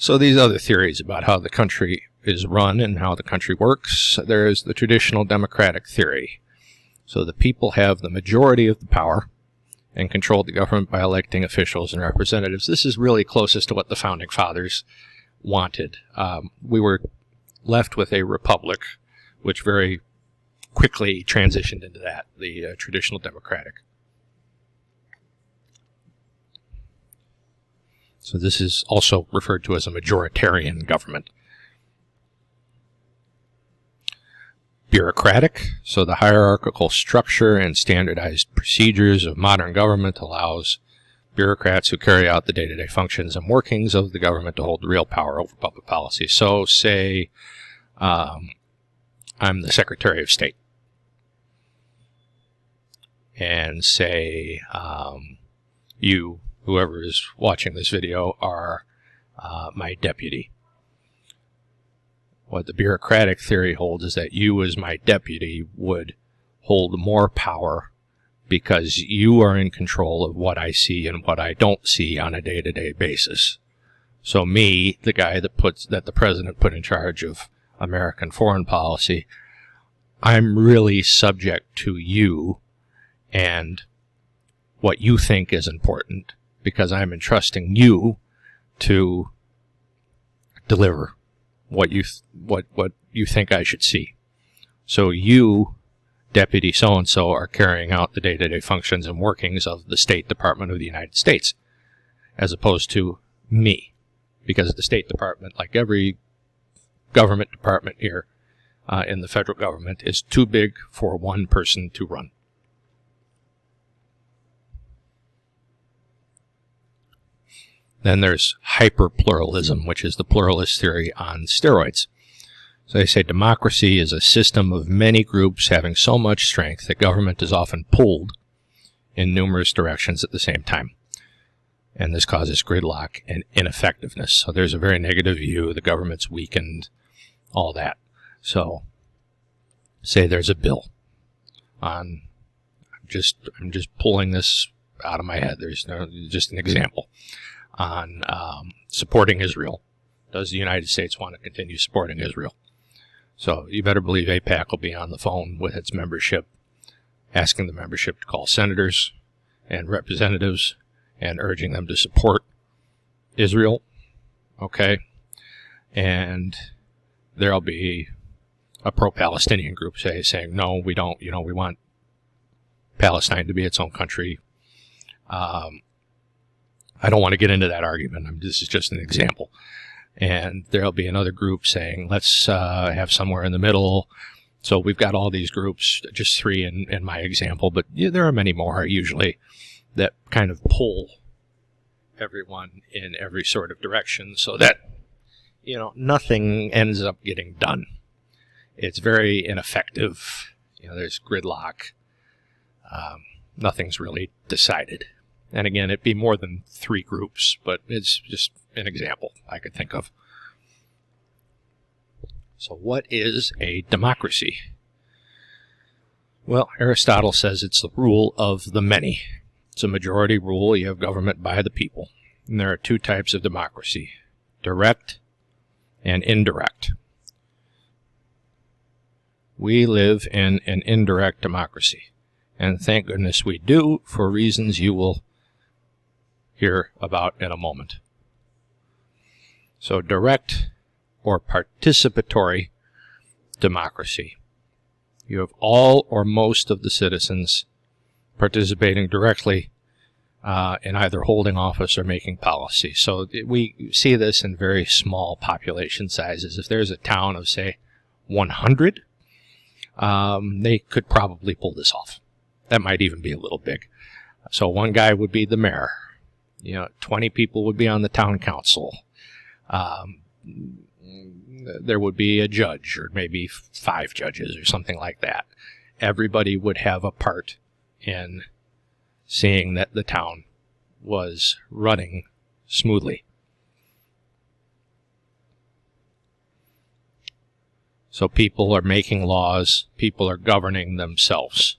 So these other theories about how the country is run and how the country works, there is the traditional democratic theory. So the people have the majority of the power and control the government by electing officials and representatives. This is really closest to what the Founding Fathers wanted. We were left with a republic, which very quickly transitioned into that, the traditional democratic. So this is also referred to as a majoritarian government. Bureaucratic, so the hierarchical structure and standardized procedures of modern government allows bureaucrats who carry out the day-to-day functions and workings of the government to hold real power over public policy. So say I'm the Secretary of State, and say you, whoever is watching this video, are my deputy. What the bureaucratic theory holds is that you as my deputy would hold more power because you are in control of what I see and what I don't see on a day-to-day basis. So me, the guy that the president put in charge of American foreign policy, I'm really subject to you and what you think is important because I'm entrusting you to deliver what you think I should see. So you, Deputy so-and-so, are carrying out the day-to-day functions and workings of the State Department of the United States, as opposed to me, because the State Department, like every government department here in the federal government, is too big for one person to run. Then there's hyper-pluralism, which is the pluralist theory on steroids. So they say democracy is a system of many groups having so much strength that government is often pulled in numerous directions at the same time. And this causes gridlock and ineffectiveness. So there's a very negative view, the government's weakened, all that. So say there's a bill on, I'm just pulling this out of my head. There's no, just an example. On supporting Israel. Does the United States want to continue supporting Israel? So you better believe AIPAC will be on the phone with its membership, asking the membership to call senators and representatives and urging them to support Israel. Okay? And there'll be a pro-Palestinian group saying, no, we don't, we want Palestine to be its own country. I don't want to get into that argument. This is just an example. And there'll be another group saying, let's have somewhere in the middle. So we've got all these groups, just three in my example, but there are many more usually that kind of pull everyone in every sort of direction so that, nothing ends up getting done. It's very ineffective. There's gridlock. Nothing's really decided. And again, it'd be more than three groups, but it's just an example I could think of. So what is a democracy? Well, Aristotle says it's the rule of the many. It's a majority rule. You have government by the people. And there are two types of democracy, direct and indirect. We live in an indirect democracy. And thank goodness we do, for reasons you will hear about in a moment. So direct or participatory democracy. You have all or most of the citizens participating directly in either holding office or making policy. So we see this in very small population sizes. If there's a town of, say, 100, they could probably pull this off. That might even be a little big. So one guy would be the mayor. 20 people would be on the town council. There would be a judge, or maybe 5 judges, or something like that. Everybody would have a part in seeing that the town was running smoothly. So people are making laws, people are governing themselves.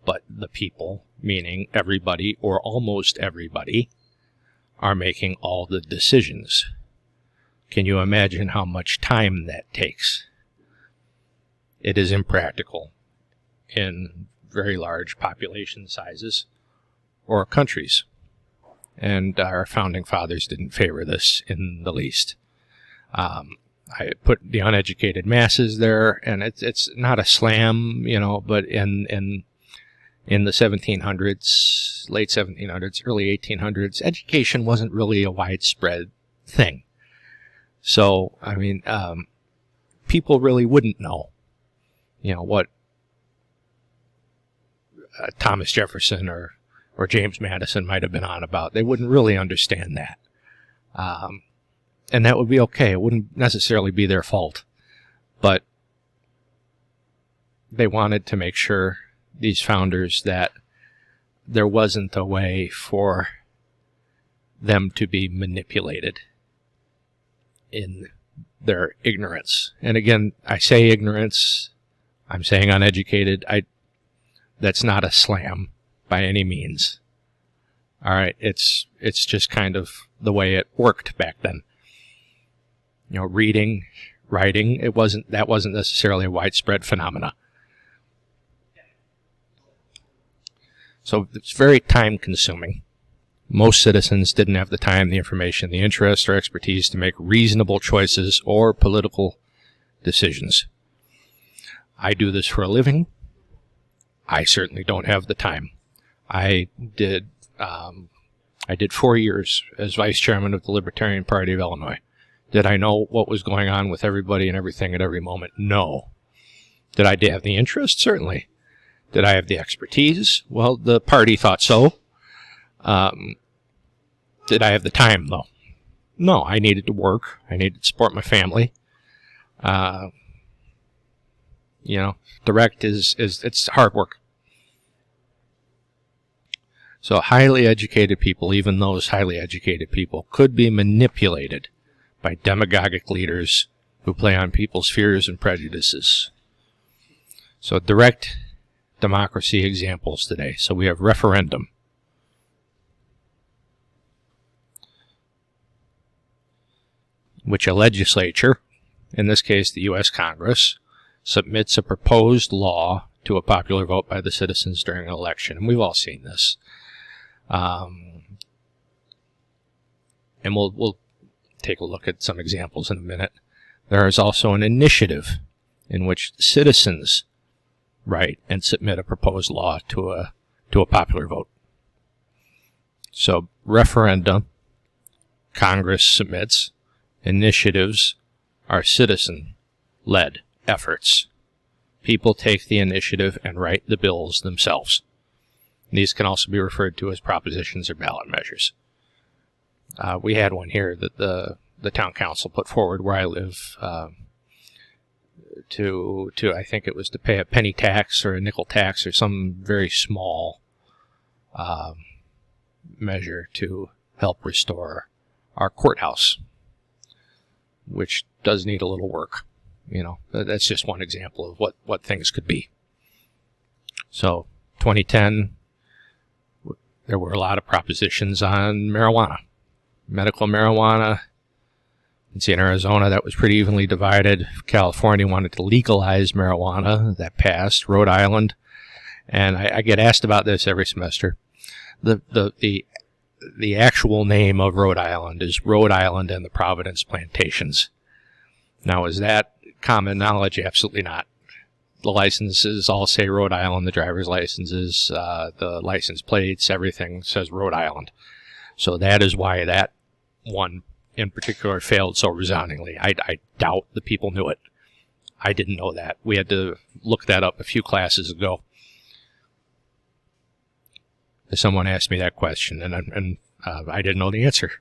But the people, meaning everybody or almost everybody, are making all the decisions. Can you imagine how much time that takes? It is impractical in very large population sizes or countries. And our founding fathers didn't favor this in the least. I put the uneducated masses there, and it's not a slam, but in the 1700s, late 1700s, early 1800s, education wasn't really a widespread thing. So, people really wouldn't know, what Thomas Jefferson or James Madison might have been on about. They wouldn't really understand that. And that would be okay. It wouldn't necessarily be their fault. But they wanted to make sure, these founders, that there wasn't a way for them to be manipulated in their ignorance. And again, I say ignorance, I'm saying uneducated. That's not a slam by any means. All right, it's just kind of the way it worked back then. Reading, writing, that wasn't necessarily a widespread phenomena. So it's very time consuming. Most citizens didn't have the time, the information, the interest, or expertise to make reasonable choices or political decisions. I do this for a living. I certainly don't have the time. I did 4 years as vice chairman of the Libertarian Party of Illinois. Did I know what was going on with everybody and everything at every moment? No. Did I have the interest? Certainly. Did I have the expertise? Well, the party thought so. Did I have the time, though? No, I needed to work. I needed to support my family. Direct it's hard work. So highly educated people, even those highly educated people, could be manipulated by demagogic leaders who play on people's fears and prejudices. So direct democracy examples today. So we have referendum. Which a legislature, in this case the U.S. Congress, submits a proposed law to a popular vote by the citizens during an election. And we've all seen this. And we'll take a look at some examples in a minute. There is also an initiative in which citizens write and submit a proposed law to a popular vote. So referendum, Congress submits. Initiatives are citizen-led efforts. People take the initiative and write the bills themselves. These can also be referred to as propositions or ballot measures. We had one here that the town council put forward where I live to I think it was to pay a penny tax or a nickel tax or some very small measure to help restore our courthouse, which does need a little work. That's just one example of what things could be. So 2010, there were a lot of propositions on marijuana. Medical marijuana. In Arizona, that was pretty evenly divided. California wanted to legalize marijuana. That passed. Rhode Island. And I get asked about this every semester. The actual name of Rhode Island is Rhode Island and the Providence Plantations. Now, is that common knowledge? Absolutely not. The licenses all say Rhode Island, the driver's licenses, the license plates, everything says Rhode Island. So that is why that one in particular failed so resoundingly. I doubt the people knew it. I didn't know that. We had to look that up a few classes ago. Someone asked me that question, and I didn't know the answer.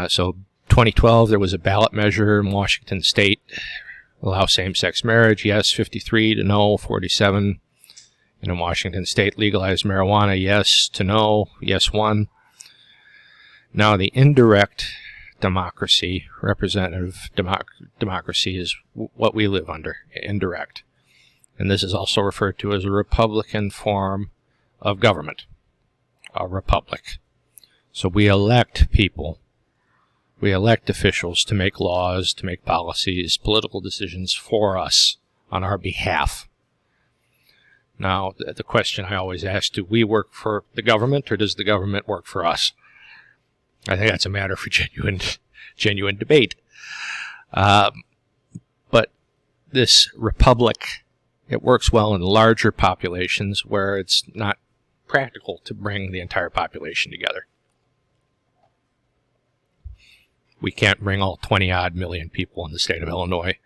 So 2012, there was a ballot measure in Washington State. Allow same-sex marriage, yes, 53 to no, 47. And in Washington State, legalize marijuana, yes to no, yes 1. Now, the indirect democracy, representative democracy, is what we live under, indirect. And this is also referred to as a Republican form of government, a republic. So we elect people We elect officials to make laws, to make policies, political decisions for us, on our behalf. Now, the question I always ask, do we work for the government, or does the government work for us? I think that's a matter for genuine debate. But this republic, it works well in larger populations where it's not practical to bring the entire population together. We can't bring all 20-odd million people in the state of Illinois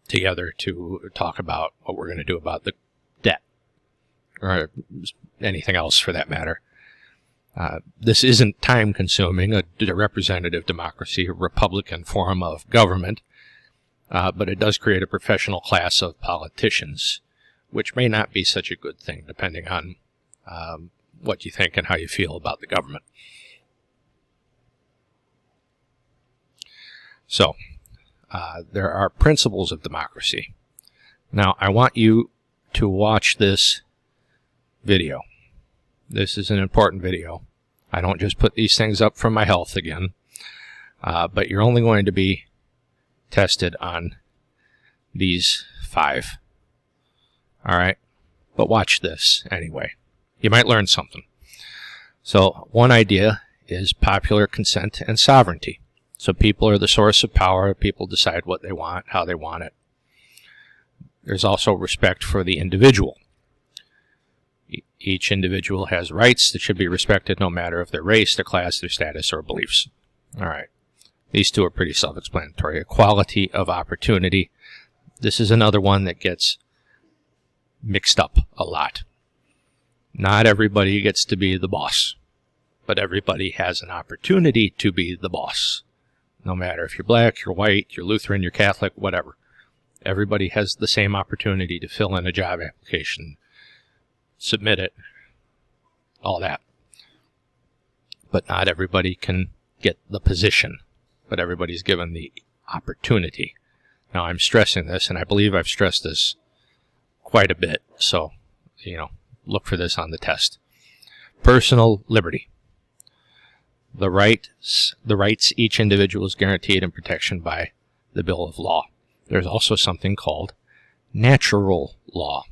together to talk about what we're going to do about the debt, or anything else for that matter. This isn't time-consuming, a representative democracy, a Republican form of government, but it does create a professional class of politicians, which may not be such a good thing, depending on what you think and how you feel about the government. So, there are principles of democracy. Now, I want you to watch this video. This is an important video. I don't just put these things up for my health again, but you're only going to be tested on these 5. All right? But watch this anyway. You might learn something. So, one idea is popular consent and sovereignty. So people are the source of power. People decide what they want, how they want it. There's also respect for the individual. Each individual has rights that should be respected no matter of their race, their class, their status, or beliefs. All right. These two are pretty self-explanatory. Equality of opportunity. This is another one that gets mixed up a lot. Not everybody gets to be the boss, but everybody has an opportunity to be the boss. No matter if you're black, you're white, you're Lutheran, you're Catholic, whatever. Everybody has the same opportunity to fill in a job application, submit it, all that. But not everybody can get the position, but everybody's given the opportunity. Now, I'm stressing this, and I believe I've stressed this quite a bit, so, look for this on the test. Personal liberty. The rights each individual is guaranteed and protection by the Bill of Law. There's also something called natural law,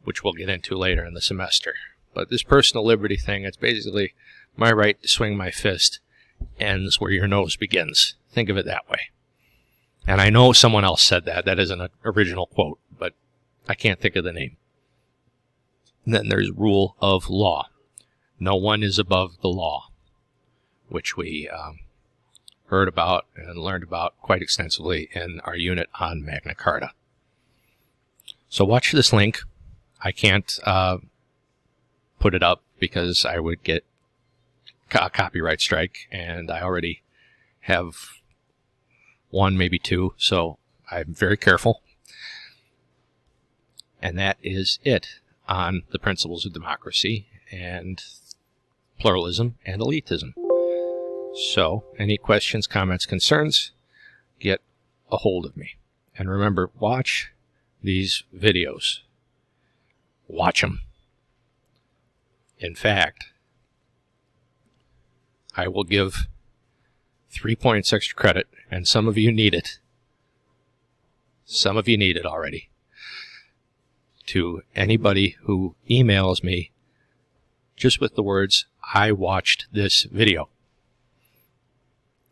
which we'll get into later in the semester. But this personal liberty thing, it's basically my right to swing my fist ends where your nose begins. Think of it that way. And I know someone else said that. That is an original quote, but I can't think of the name. And then there's rule of law. No one is above the law, which we heard about and learned about quite extensively in our unit on Magna Carta. So watch this link. I can't put it up because I would get a copyright strike, and I already have 1, maybe 2, so I'm very careful. And that is it on the principles of democracy and pluralism and elitism. So, any questions, comments, concerns, get a hold of me. And remember, watch these videos. Watch them. In fact, I will give 3 points extra credit, and some of you need it. Some of you need it already. To anybody who emails me just with the words, I watched this video.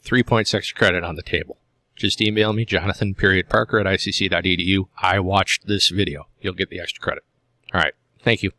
3 points extra credit on the table. Just email me, Jonathan.Parker@icc.edu. I watched this video. You'll get the extra credit. All right. Thank you.